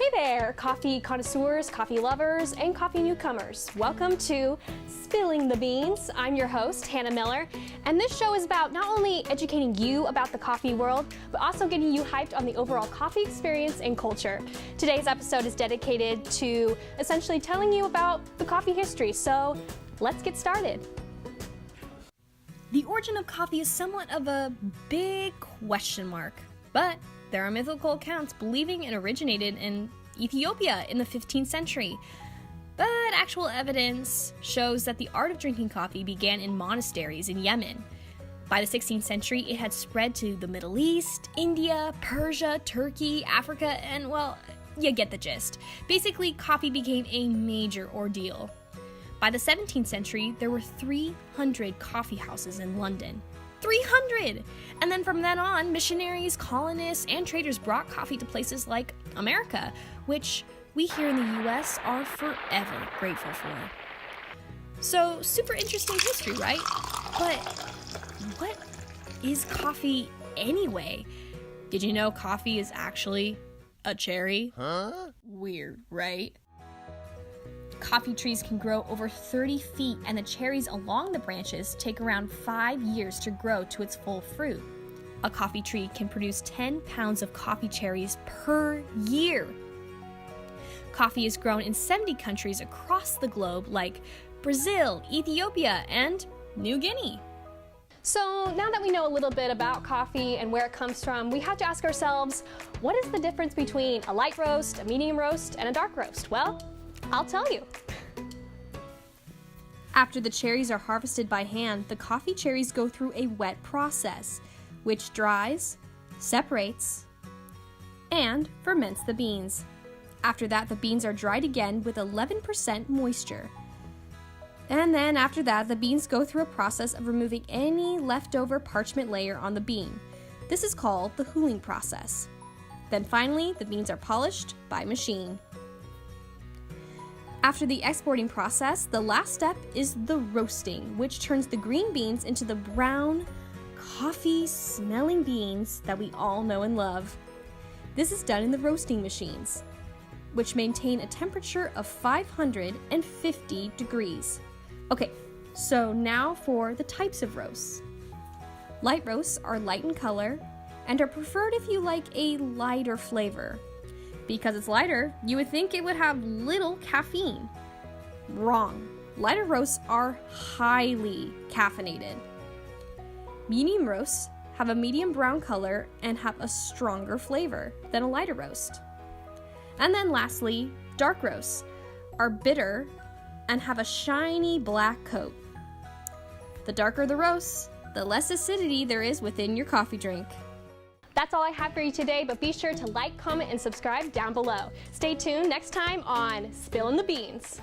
Hey there, coffee connoisseurs, coffee lovers, and coffee newcomers. Welcome to Spilling the Beans. I'm your host, Hannah Miller, and this show is about not only educating you about the coffee world, but also getting you hyped on the overall coffee experience and culture. Today's episode is dedicated to essentially telling you about the coffee history, so let's get started. The origin of coffee is somewhat of a big question mark, but there are mythical accounts believing it originated in Ethiopia in the 15th century. But actual evidence shows that the art of drinking coffee began in monasteries in Yemen. By the 16th century, it had spread to the Middle East, India, Persia, Turkey, Africa, and well, you get the gist. Basically, coffee became a major ordeal. By the 17th century, there were 300 coffee houses in London. 300! And then from then on, missionaries, colonists, and traders brought coffee to places like America, which we here in the US are forever grateful for. So, super interesting history, right? But what is coffee anyway? Did you know coffee is actually a cherry? Huh? Weird, right? Coffee trees can grow over 30 feet, and the cherries along the branches take around 5 years to grow to its full fruit. A coffee tree can produce 10 pounds of coffee cherries per year. Coffee is grown in 70 countries across the globe, like Brazil, Ethiopia, and New Guinea. So now that we know a little bit about coffee and where it comes from, we have to ask ourselves, what is the difference between a light roast, a medium roast, and a dark roast? Well, I'll tell you. After the cherries are harvested by hand, the coffee cherries go through a wet process, which dries, separates, and ferments the beans. After that, the beans are dried again with 11% moisture. And then after that, the beans go through a process of removing any leftover parchment layer on the bean. This is called the hulling process. Then finally, the beans are polished by machine. After the exporting process, the last step is the roasting, which turns the green beans into the brown, coffee-smelling beans that we all know and love. This is done in the roasting machines, which maintain a temperature of 550 degrees. Okay, so now for the types of roasts. Light roasts are light in color and are preferred if you like a lighter flavor. Because it's lighter, you would think it would have little caffeine. Wrong. Lighter roasts are highly caffeinated. Medium roasts have a medium brown color and have a stronger flavor than a lighter roast. And then lastly, dark roasts are bitter and have a shiny black coat. The darker the roast, the less acidity there is within your coffee drink. That's all I have for you today, but be sure to like, comment, and subscribe down below. Stay tuned next time on Spilling the Beans.